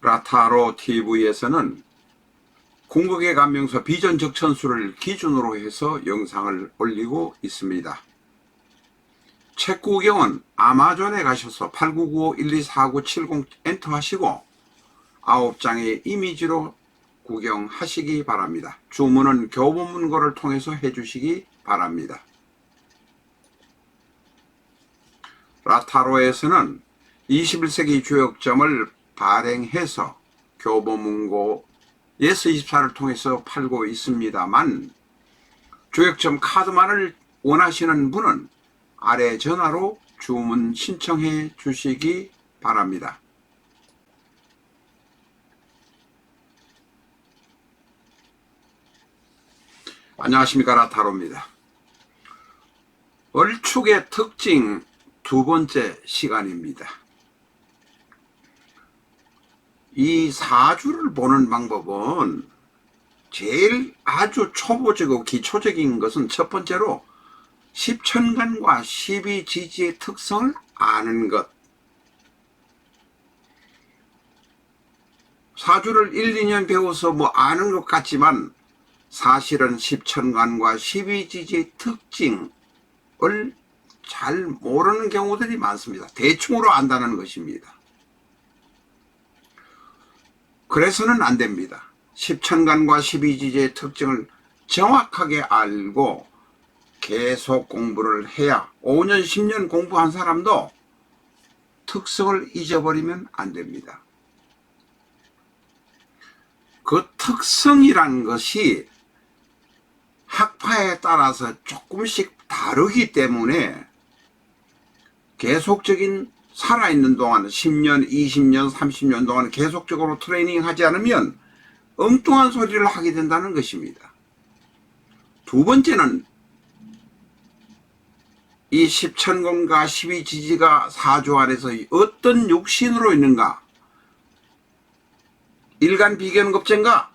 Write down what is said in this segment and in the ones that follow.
라타로 TV에서는 궁극의 감명서 비전 적천수를 기준으로 해서 영상을 올리고 있습니다. 책 구경은 아마존에 가셔서 8995-124970 엔터 하시고 9장의 이미지로 구경하시기 바랍니다. 주문은 교보문고를 통해서 해주시기 바랍니다. 라타로에서는 21세기 주역점을 발행해서 교보문고 예스24를 통해서 팔고 있습니다만 주역점 카드만을 원하시는 분은 아래 전화로 주문 신청해 주시기 바랍니다. 안녕하십니까, 라타로입니다. 얼축의 특징 두 번째 시간입니다. 이 사주를 보는 방법은 제일 아주 초보적이고 기초적인 것은 첫 번째로 십천간과 십이지지의 특성을 아는 것. 사주를 1, 2년 배워서 뭐 아는 것 같지만 사실은 십천간과 십이지지의 특징을 잘 모르는 경우들이 많습니다. 대충으로 안다는 것입니다. 그래서는 안 됩니다. 십천간과 십이지지의 특징을 정확하게 알고 계속 공부를 해야 5년, 10년 공부한 사람도 특성을 잊어버리면 안 됩니다. 그 특성이란 것이 학파에 따라서 조금씩 다르기 때문에 계속적인 살아있는 동안 10년, 20년, 30년 동안 계속적으로 트레이닝 하지 않으면 엉뚱한 소리를 하게 된다는 것입니다. 두 번째는 이 십천간과 십이지지가 사주 안에서 어떤 육신으로 있는가, 일간 비견급제인가,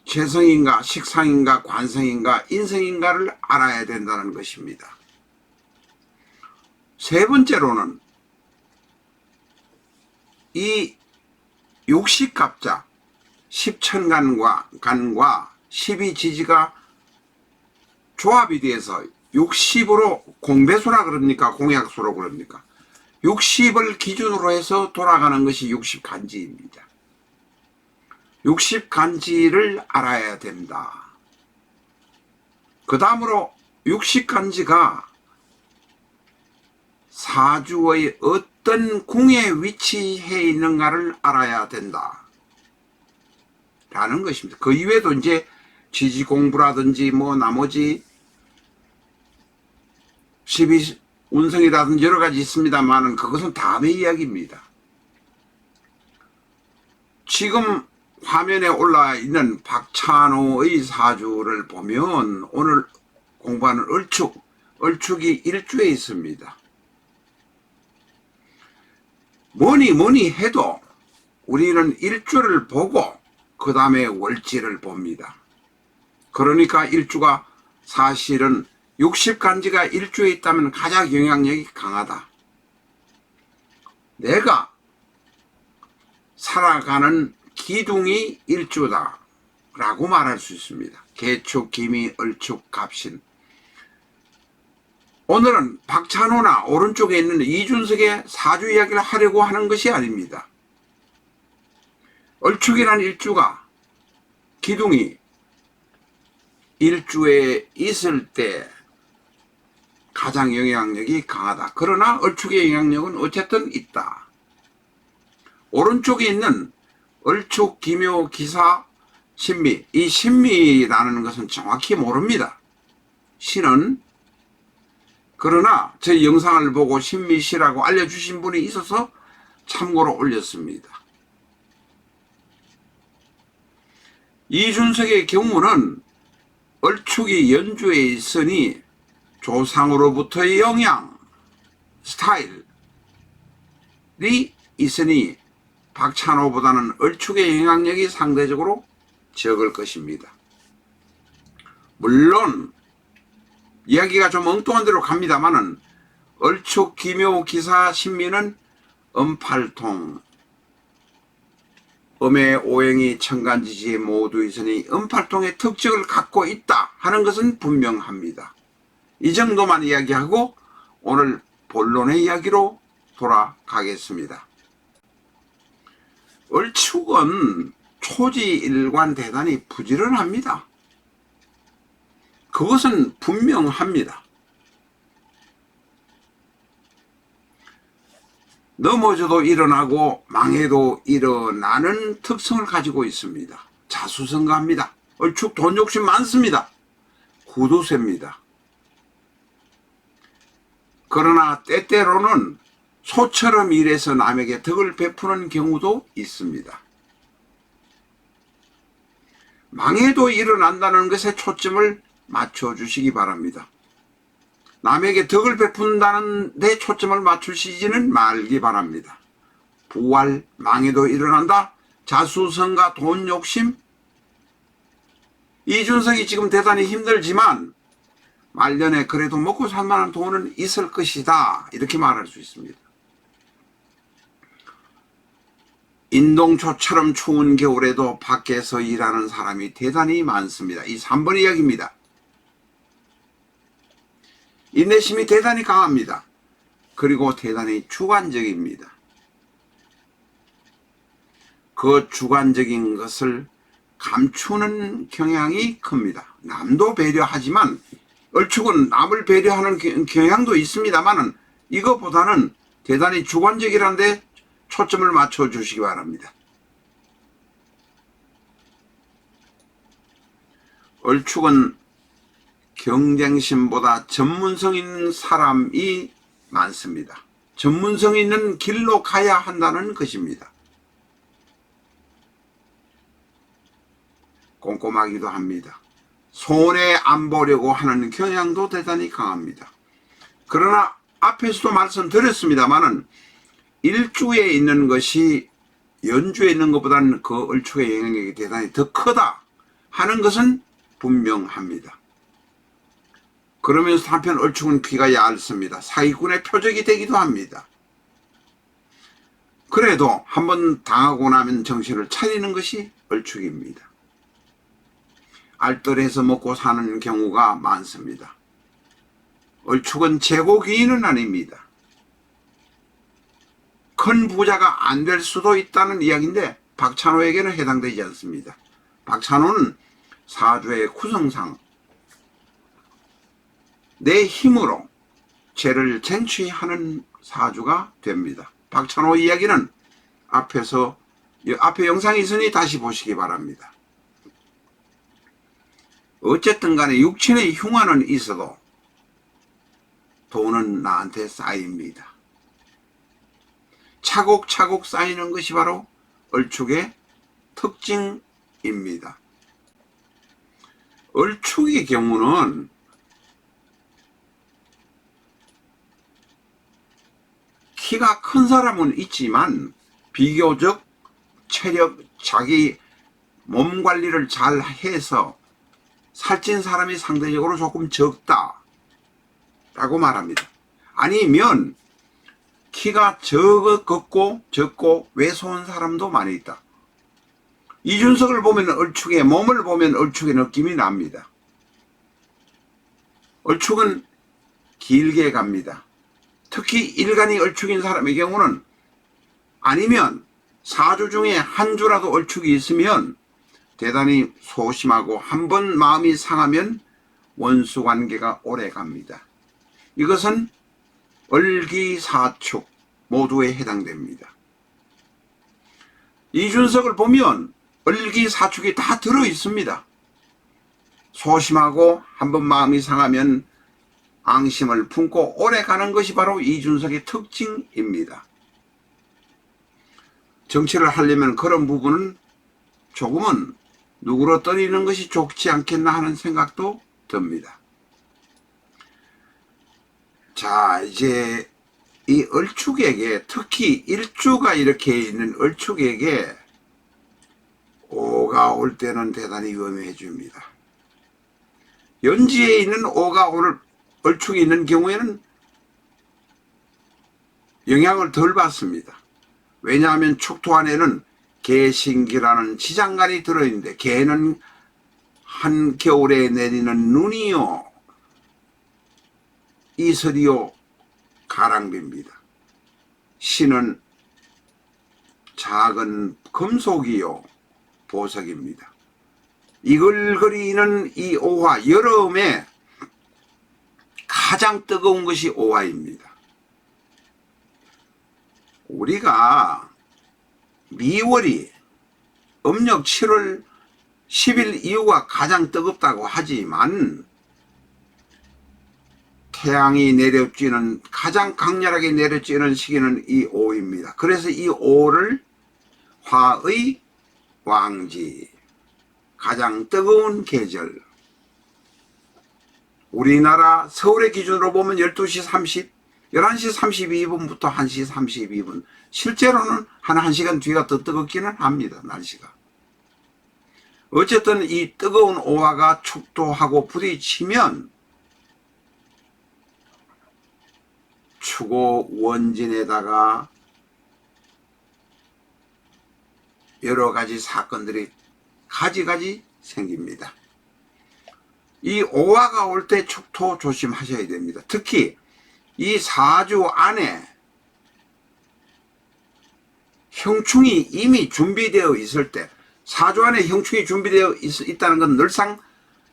재성인가, 식상인가, 관성인가, 인성인가를 알아야 된다는 것입니다. 세 번째로는 이 육식갑자, 십천간과 십이지지가 조합이 돼서 60으로 공배수라 그럽니까? 공약수로 그럽니까? 60을 기준으로 해서 돌아가는 것이 60간지입니다. 60간지를 알아야 된다. 그 다음으로 60간지가 사주의 어떤 궁에 위치해 있는가를 알아야 된다. 라는 것입니다. 그 이외에도 이제 지지 공부라든지 뭐 나머지 12운성이라든지 여러 가지 있습니다만은 그것은 다음의 이야기입니다. 지금 화면에 올라 있는 박찬호의 사주를 보면 오늘 공부하는 얼축이 일주에 있습니다. 뭐니 해도 우리는 일주를 보고 그 다음에 월지를 봅니다. 그러니까 일주가 사실은 60간지가 일주에 있다면 가장 영향력이 강하다. 내가 살아가는 기둥이 일주다 라고 말할 수 있습니다. 개축, 기미, 얼축, 갑신. 오늘은 박찬호나 오른쪽에 있는 이준석의 사주 이야기를 하려고 하는 것이 아닙니다. 얼축이란 일주가 기둥이 일주에 있을 때 가장 영향력이 강하다. 그러나 얼축의 영향력은 어쨌든 있다. 오른쪽에 있는 얼축, 기묘, 기사, 신미. 이 신미라는 것은 정확히 모릅니다. 신은. 그러나 제 영상을 보고 신미시라고 알려주신 분이 있어서 참고로 올렸습니다. 이준석의 경우는 얼축이 연주에 있으니 조상으로부터의 영향, 스타일이 있으니 박찬호보다는 얼축의 영향력이 상대적으로 적을 것입니다. 물론 이야기가 좀 엉뚱한 데로 갑니다만은 얼축, 기묘, 기사, 신미는 음팔통, 음의 오행이 천간지지에 모두 있으니 음팔통의 특징을 갖고 있다 하는 것은 분명합니다. 이 정도만 이야기하고 오늘 본론의 이야기로 돌아가겠습니다. 을축은 초지일관 대단히 부지런합니다. 그것은 분명합니다. 넘어져도 일어나고 망해도 일어나는 특성을 가지고 있습니다. 자수성가합니다. 을축 돈 욕심 많습니다. 구두쇠입니다. 그러나 때때로는 소처럼 일해서 남에게 덕을 베푸는 경우도 있습니다. 망해도 일어난다는 것에 초점을 맞춰주시기 바랍니다. 남에게 덕을 베푼다는 데 초점을 맞추시지는 말기 바랍니다. 부활, 망해도 일어난다, 자수성가, 돈 욕심. 이준석이 지금 대단히 힘들지만 말년에 그래도 먹고 살만한 돈은 있을 것이다, 이렇게 말할 수 있습니다. 인동초처럼 추운 겨울에도 밖에서 일하는 사람이 대단히 많습니다. 이 3번 이야기입니다. 인내심이 대단히 강합니다. 그리고 대단히 주관적입니다. 그 주관적인 것을 감추는 경향이 큽니다. 남도 배려하지만 을축은 남을 배려하는 경향도 있습니다만 이것보다는 대단히 주관적이라는 데 초점을 맞춰 주시기 바랍니다. 을축은 경쟁심보다 전문성 있는 사람이 많습니다. 전문성 있는 길로 가야 한다는 것입니다. 꼼꼼하기도 합니다. 손해 안 보려고 하는 경향도 대단히 강합니다. 그러나 앞에서도 말씀드렸습니다마는 일주에 있는 것이 연주에 있는 것보다는 그 을축의 영향력이 대단히 더 크다 하는 것은 분명합니다. 그러면서 한편 을축은 귀가 얇습니다. 사기꾼의 표적이 되기도 합니다. 그래도 한번 당하고 나면 정신을 차리는 것이 을축입니다. 알뜰해서 먹고 사는 경우가 많습니다. 을축은 재고귀인은 아닙니다. 큰 부자가 안 될 수도 있다는 이야기인데 박찬호에게는 해당되지 않습니다. 박찬호는 사주의 구성상 내 힘으로 죄를 쟁취하는 사주가 됩니다. 박찬호 이야기는 앞에 영상이 있으니 다시 보시기 바랍니다. 어쨌든 간에 육친의 흉화는 있어도 돈은 나한테 쌓입니다. 차곡차곡 쌓이는 것이 바로 을축의 특징입니다. 을축의 경우는 키가 큰 사람은 있지만 비교적 체력, 자기 몸 관리를 잘 해서 살찐 사람이 상대적으로 조금 적다 라고 말합니다. 아니면 키가 적고 왜소한 사람도 많이 있다. 이준석을 보면 을축의 몸을 보면 을축의 느낌이 납니다. 을축은 길게 갑니다. 특히 일간이 을축인 사람의 경우는 아니면 사주 중에 한 주라도 을축이 있으면 대단히 소심하고 한번 마음이 상하면 원수관계가 오래 갑니다. 이것은 을기사축 모두에 해당됩니다. 이준석을 보면 을기사축이 다 들어 있습니다. 소심하고 한번 마음이 상하면 앙심을 품고 오래 가는 것이 바로 이준석의 특징입니다. 정치를 하려면 그런 부분은 조금은 누그러뜨리는 것이 좋지 않겠나 하는 생각도 듭니다. 자, 이제 이 을축에게, 특히 일주가 이렇게 있는 을축에게 오가 올 때는 대단히 위험해 줍니다. 연지에 있는 오가 오늘 을축이 있는 경우에는 영향을 덜 받습니다. 왜냐하면 축토 안에는 개신기라는 지장간이 들어있는데 개는 한겨울에 내리는 눈이요 이슬이요 가랑비입니다. 신은 작은 금속이요 보석입니다. 이글거리는 이 오화, 여름에 가장 뜨거운 것이 오화입니다. 우리가 미월이 음력 7월 10일 이후가 가장 뜨겁다고 하지만 태양이 내려쬐는 가장 강렬하게 내려쬐는 시기는 이 5입니다. 그래서 이 5를 화의 왕지, 가장 뜨거운 계절, 우리나라 서울의 기준으로 보면 12시 11시 32분부터 1시 32분, 실제로는 한 1시간 뒤가 더 뜨겁기는 합니다. 날씨가. 어쨌든 이 뜨거운 오화가 축토하고 부딪히면 추고 원진에다가 여러 가지 사건들이 가지가지 생깁니다. 이 오화가 올 때 축토 조심하셔야 됩니다. 특히 이 사주 안에 형충이 이미 준비되어 있을 때, 사주 안에 형충이 준비되어 있다는 건 늘상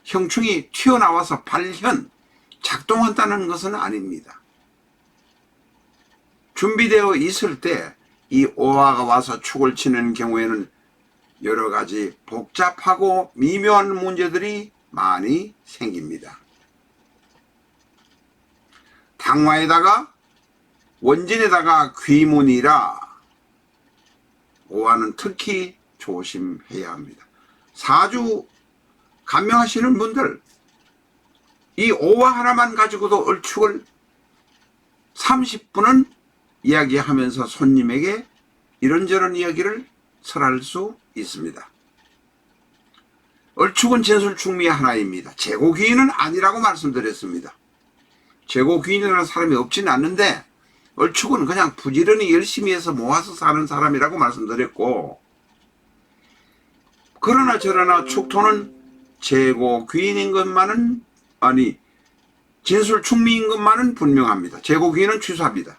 형충이 튀어나와서 발현, 작동한다는 것은 아닙니다. 준비되어 있을 때 이 오화가 와서 축을 치는 경우에는 여러 가지 복잡하고 미묘한 문제들이 많이 생깁니다. 당화에다가 원진에다가 귀문이라 오화는 특히 조심해야 합니다. 사주 간명하시는 분들 이 오화 하나만 가지고도 얼축을 30분은 이야기하면서 손님에게 이런저런 이야기를 설할 수 있습니다. 얼축은 진술충미의 하나입니다. 재고귀인은 아니라고 말씀드렸습니다. 재고귀인이라는 사람이 없지는 않는데 얼축은 그냥 부지런히 열심히 해서 모아서 사는 사람이라고 말씀드렸고, 그러나 저러나 축토는 재고귀인인 것만은, 아니 진술충미인 것만은 분명합니다. 재고귀인은 취소합니다.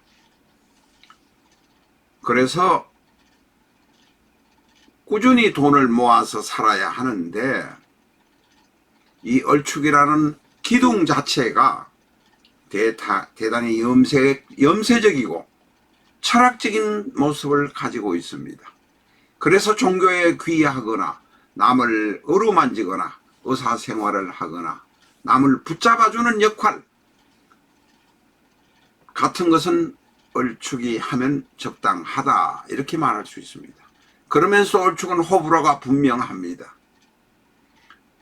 그래서 꾸준히 돈을 모아서 살아야 하는데 이 얼축이라는 기둥 자체가 대단히 염세적이고 철학적인 모습을 가지고 있습니다. 그래서 종교에 귀하거나 남을 어루만지거나 의사생활을 하거나 남을 붙잡아주는 역할 같은 것은 얼축이 하면 적당하다 이렇게 말할 수 있습니다. 그러면서 얼축은 호불호가 분명합니다.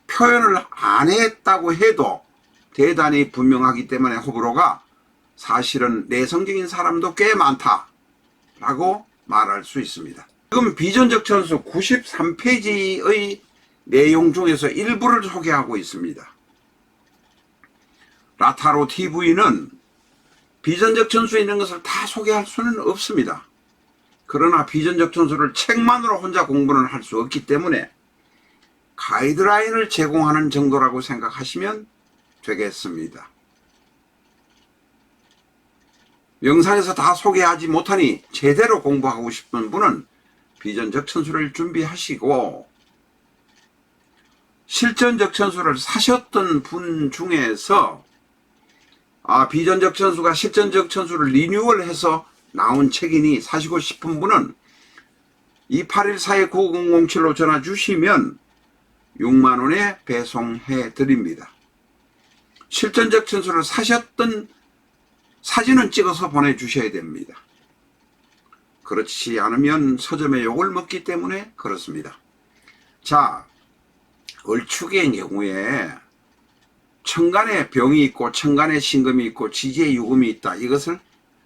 표현을 안 했다고 해도 대단히 분명하기 때문에 호불호가 사실은 내성적인 사람도 꽤 많다라고 말할 수 있습니다. 지금 비전적 천수 93페이지의 내용 중에서 일부를 소개하고 있습니다. 라타로 TV는 비전적 천수에 있는 것을 다 소개할 수는 없습니다. 그러나 비전적 천수를 책만으로 혼자 공부는 할 수 없기 때문에 가이드라인을 제공하는 정도라고 생각하시면 되겠습니다. 영상에서 다 소개하지 못하니 제대로 공부하고 싶은 분은 비전적 천수를 준비하시고, 실전적 천수를 사셨던 분 중에서 비전적 천수가 실전적 천수를 리뉴얼해서 나온 책이니 사시고 싶은 분은 2814-9007로 전화 주시면 6만원에 배송해 드립니다. 실전적 천수를 사셨던 사진은 찍어서 보내주셔야 됩니다. 그렇지 않으면 서점에 욕을 먹기 때문에 그렇습니다. 자, 얼축의 경우에 천간에 병이 있고 천간에 신금이 있고 지지에 유금이 있다. 이것을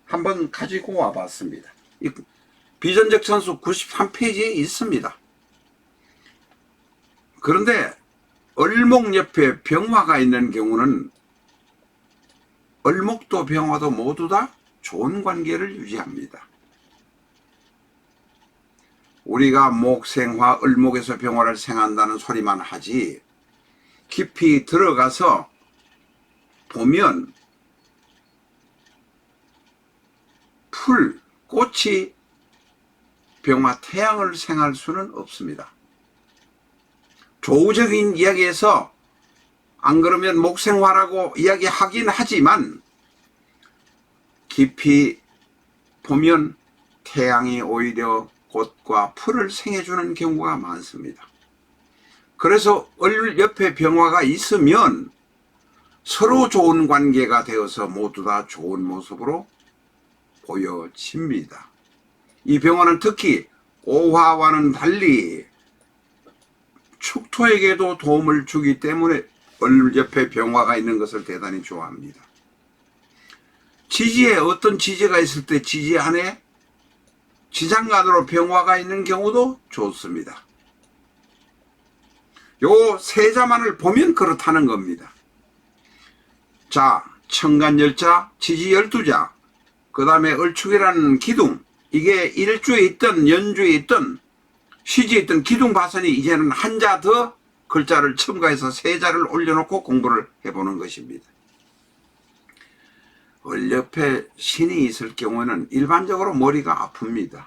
한번 가지고 와봤습니다. 비전적 천수 93페이지에 있습니다. 그런데 을목 옆에 병화가 있는 경우는 을목도 병화도 모두 다 좋은 관계를 유지합니다. 우리가 목생화, 을목에서 병화를 생한다는 소리만 하지 깊이 들어가서 보면 풀, 꽃이 병화, 태양을 생할 수는 없습니다. 조우적인 이야기에서 안 그러면 목생화라고 이야기하긴 하지만 깊이 보면 태양이 오히려 꽃과 풀을 생해주는 경우가 많습니다. 그래서 을 옆에 병화가 있으면 서로 좋은 관계가 되어서 모두 다 좋은 모습으로 보여집니다. 이 병화는 특히 오화와는 달리 축토에게도 도움을 주기 때문에 을 옆에 병화가 있는 것을 대단히 좋아합니다. 지지에 어떤 지지가 있을 때 지지 안에 지장간으로 병화가 있는 경우도 좋습니다. 요 세자만을 보면 그렇다는 겁니다. 자, 천간열자, 지지 12자, 그 다음에 을축이라는 기둥, 이게 일주에 있던 연주에 있던 시지에 있던 기둥 파선이 이제는 한 자 더 글자를 첨가해서 세자를 올려놓고 공부를 해보는 것입니다. 을 옆에 신이 있을 경우에는 일반적으로 머리가 아픕니다.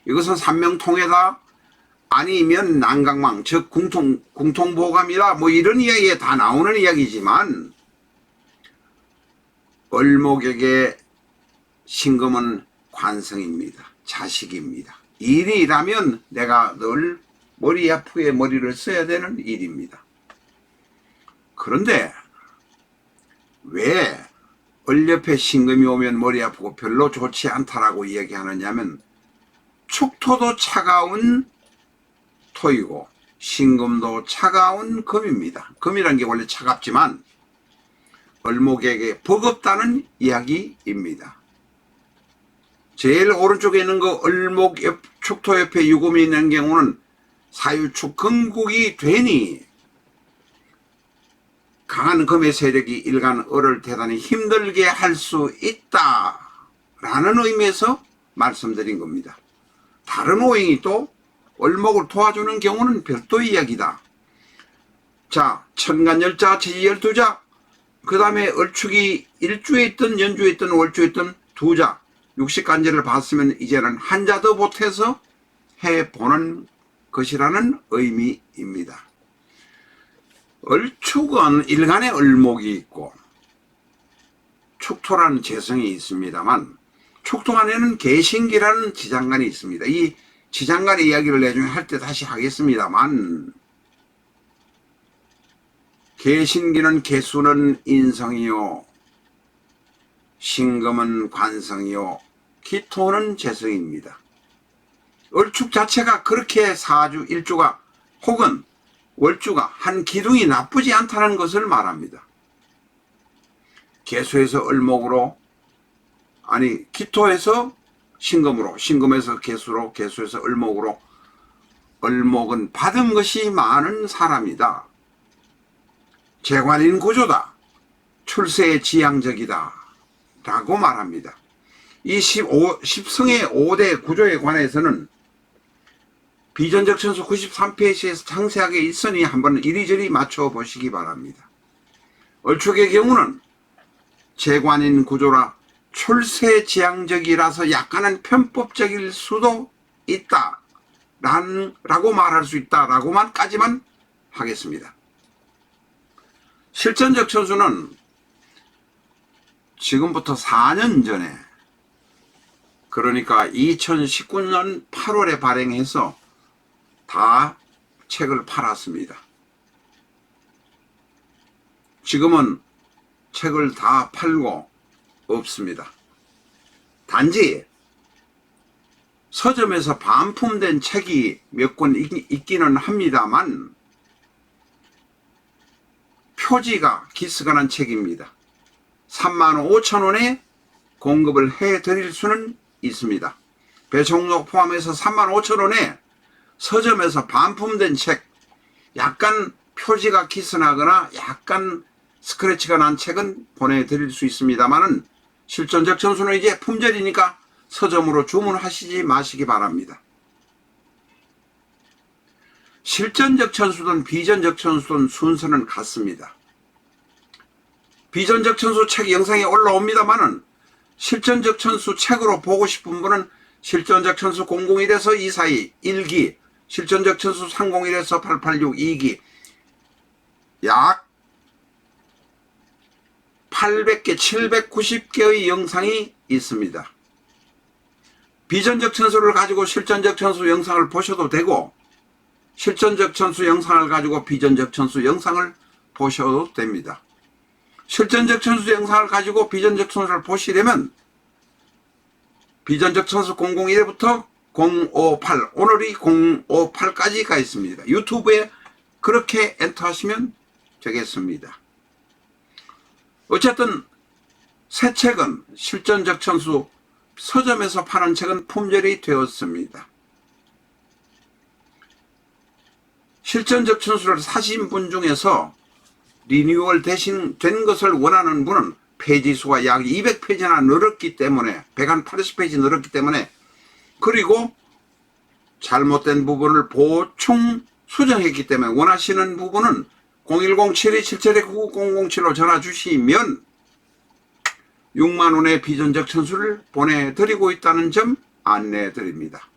이것은 삼명통해다 아니면 난강망, 즉 궁통보감이다 뭐 이런 이야기에 다 나오는 이야기지만 을목에게 신금은 관성입니다. 자식입니다. 일이 일하면 내가 늘 머리 아프게 머리를 써야 되는 일입니다. 그런데 왜 을 옆에 신금이 오면 머리 아프고 별로 좋지 않다라고 이야기하느냐면 축토도 차가운 토이고 신금도 차가운 금입니다. 금이라는 게 원래 차갑지만 을목에게 버겁다는 이야기입니다. 제일 오른쪽에 있는 거 을목 옆, 축토 옆에 유금이 있는 경우는 사유축 금국이 되니 강한 금의 세력이 일간 을을 대단히 힘들게 할 수 있다라는 의미에서 말씀드린 겁니다. 다른 오행이 또 을목을 도와주는 경우는 별도의 이야기다. 자, 천간열자, 지지12자, 그 다음에 을축이 일주에 있든 연주에 있든 월주에 있든 두자, 육식간제를 봤으면 이제는 한 자 더 보태서 해보는 것이라는 의미입니다. 을축은 일간에 을목이 있고 축토라는 재성이 있습니다만 축토 안에는 개신기라는 지장간이 있습니다. 이 지장간의 이야기를 나중에 할 때 다시 하겠습니다만 개신기는 개수는 인성이요 신금은 관성이요 기토는 재성입니다. 을축 자체가 그렇게 사주 일주가 혹은 월주가 한 기둥이 나쁘지 않다는 것을 말합니다. 개수에서 을목으로 아니 기토에서 신금으로 신금에서 개수로 개수에서 을목으로 을목은 받은 것이 많은 사람이다. 재관인 구조다. 출세의 지향적이다. 라고 말합니다. 이 10성의 5대 구조에 관해서는 비전적 천수 93페이지에서 상세하게 있으니 한번 이리저리 맞춰보시기 바랍니다. 을축의 경우는 재관인 구조라 출세지향적이라서 약간은 편법적일 수도 있다 라고 말할 수 있다라고만까지만 하겠습니다. 실전적 천수는 지금부터 4년 전에 그러니까 2019년 8월에 발행해서 다 책을 팔았습니다. 지금은 책을 다 팔고 없습니다. 단지 서점에서 반품된 책이 몇 권 있기는 합니다만 표지가 기스가 난 책입니다. 35,000원에 공급을 해드릴 수는 있습니다. 배송료 포함해서 35,000원에 서점에서 반품된 책, 약간 표지가 기스나거나 약간 스크래치가 난 책은 보내드릴 수 있습니다만은 실전적 점수는 이제 품절이니까 서점으로 주문하시지 마시기 바랍니다. 실전적 천수든 비전적 천수든 순서는 같습니다. 비전적 천수 책 영상에 올라옵니다만은 실전적 천수 책으로 보고 싶은 분은 실전적 천수 001에서 242 1기, 실전적 천수 301에서 886 2기, 약 800개, 790개의 영상이 있습니다. 비전적 천수를 가지고 실전적 천수 영상을 보셔도 되고, 실전적 천수 영상을 가지고 비전적 천수 영상을 보셔도 됩니다. 실전적 천수 영상을 가지고 비전적 천수를 보시려면 비전적 천수 001부터 058, 오늘이 058까지 가 있습니다. 유튜브에 그렇게 엔터하시면 되겠습니다. 어쨌든 새 책은 실전적 천수 서점에서 파는 책은 품절이 되었습니다. 실전적 천수를 사신 분 중에서 리뉴얼 된 것을 원하는 분은 페이지 수가 약 200페이지나 늘었기 때문에 180페이지 늘었기 때문에, 그리고 잘못된 부분을 보충 수정했기 때문에 원하시는 부분은 010-7277-9907로 전화 주시면 6만원의 비전적 천수를 보내드리고 있다는 점 안내해 드립니다.